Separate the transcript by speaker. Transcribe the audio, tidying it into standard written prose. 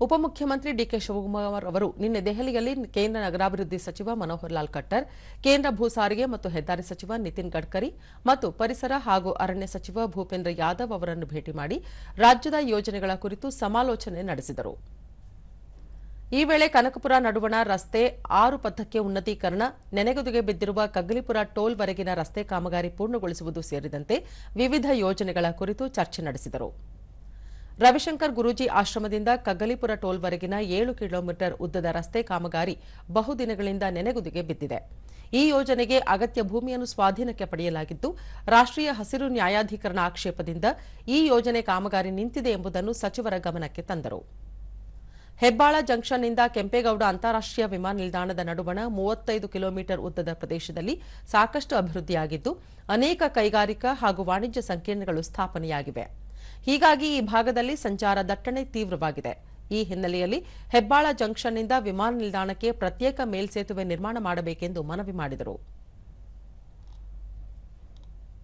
Speaker 1: ಉಪಮುಖ್ಯಮಂತ್ರಿ ಡಿಕೆ ಶಿವಕುಮಾರ್ ಅವರು ನಿನ್ನೆ ದೆಹಲಿಯಲ್ಲಿ ಕೇಂದ್ರ ನಗರಾಭಿವೃದ್ಧಿ ಸಚಿವ ಮನೋಹರ್ ಲಾಲ್ ಖಟ್ಟರ್, ಕೇಂದ್ರ ಭೂ ಸಾರಿಗೆ ಮತ್ತು ಹೆದ್ದಾರಿ ಸಚಿವ ನಿತಿನ್ ಗಡ್ಕರಿ ಮತ್ತು ಪರಿಸರ ಹಾಗೂ ಅರಣ್ಯ ಸಚಿವ ಭೂಪೇಂದ್ರ ಯಾದವ್ ಅವರನ್ನು ಭೇಟಿ ಮಾಡಿ ರಾಜ್ಯದ ಯೋಜನೆಗಳ ಕುರಿತು ಸಮಾಲೋಚನೆ ನಡೆಸಿದರು. ಈ ವೇಳೆ ಕನಕಪುರ ನಡುವಣ ರಸ್ತೆ 6 ಪಥಕ್ಕೆ ಉನ್ನತೀಕರಣ, ನೆನೆಗುದಿಗೆ ಬಿದ್ದಿರುವ ಕಗ್ಗಲೀಪುರ ಟೋಲ್ವರೆಗಿನ ರಸ್ತೆ ಕಾಮಗಾರಿ ಪೂರ್ಣಗೊಳಿಸುವುದು ಸೇರಿದಂತೆ ವಿವಿಧ ಯೋಜನೆಗಳ ಕುರಿತು ಚರ್ಚೆ ನಡೆಸಿದರು. ರವಿಶಂಕರ್ ಗುರೂಜಿ ಆಶ್ರಮದಿಂದ ಕಗ್ಗಲೀಪುರ ಟೋಲ್ವರೆಗಿನ 7 ಕಿಲೋಮೀಟರ್ ಉದ್ದದ ರಸ್ತೆ ಕಾಮಗಾರಿ ಬಹುದಿನಗಳಿಂದ ನೆನೆಗುದಿಗೆ ಬಿದ್ದಿದೆ. ಈ ಯೋಜನೆಗೆ ಅಗತ್ಯ ಭೂಮಿಯನ್ನು ಸ್ವಾಧೀನಕ್ಕೆ ಪಡೆಯಲಾಗಿದ್ದು, ರಾಷ್ಟ್ರೀಯ ಹಸಿರು ನ್ಯಾಯಾಧಿಕರಣ ಆಕ್ಷೇಪದಿಂದ ಈ ಯೋಜನೆ ಕಾಮಗಾರಿ ನಿಂತಿದೆ ಎಂಬುದನ್ನು ಸಚಿವರ ಗಮನಕ್ಕೆ ತಂದರು. ಹೆಬ್ಬಾಳ ಜಂಕ್ಷನ್ನಿಂದ ಕೆಂಪೇಗೌಡ ಅಂತಾರಾಷ್ಟ್ರೀಯ ವಿಮಾನ ನಿಲ್ದಾಣದ ನಡುವಣ 35 ಕಿಲೋಮೀಟರ್ ಉದ್ದದ ಪ್ರದೇಶದಲ್ಲಿ ಸಾಕಷ್ಟು ಅಭಿವೃದ್ಧಿಯಾಗಿದ್ದು, ಅನೇಕ ಕೈಗಾರಿಕಾ ಹಾಗೂ ವಾಣಿಜ್ಯ ಸಂಕೀರ್ಣಗಳು ಸ್ಥಾಪನೆಯಾಗಿವೆ. ಹೀಗಾಗಿ ಈ ಭಾಗದಲ್ಲಿ ಸಂಚಾರ ದಟ್ಟಣೆ ತೀವ್ರವಾಗಿದೆ. ಈ ಹಿನ್ನೆಲೆಯಲ್ಲಿ ಹೆಬ್ಬಾಳ ಜಂಕ್ಷನ್ನಿಂದ ವಿಮಾನ ನಿಲ್ದಾಣಕ್ಕೆ ಪ್ರತ್ಯೇಕ ಮೇಲ್ಸೇತುವೆ ನಿರ್ಮಾಣ ಮಾಡಬೇಕೆಂದು ಮನವಿ ಮಾಡಿದರು.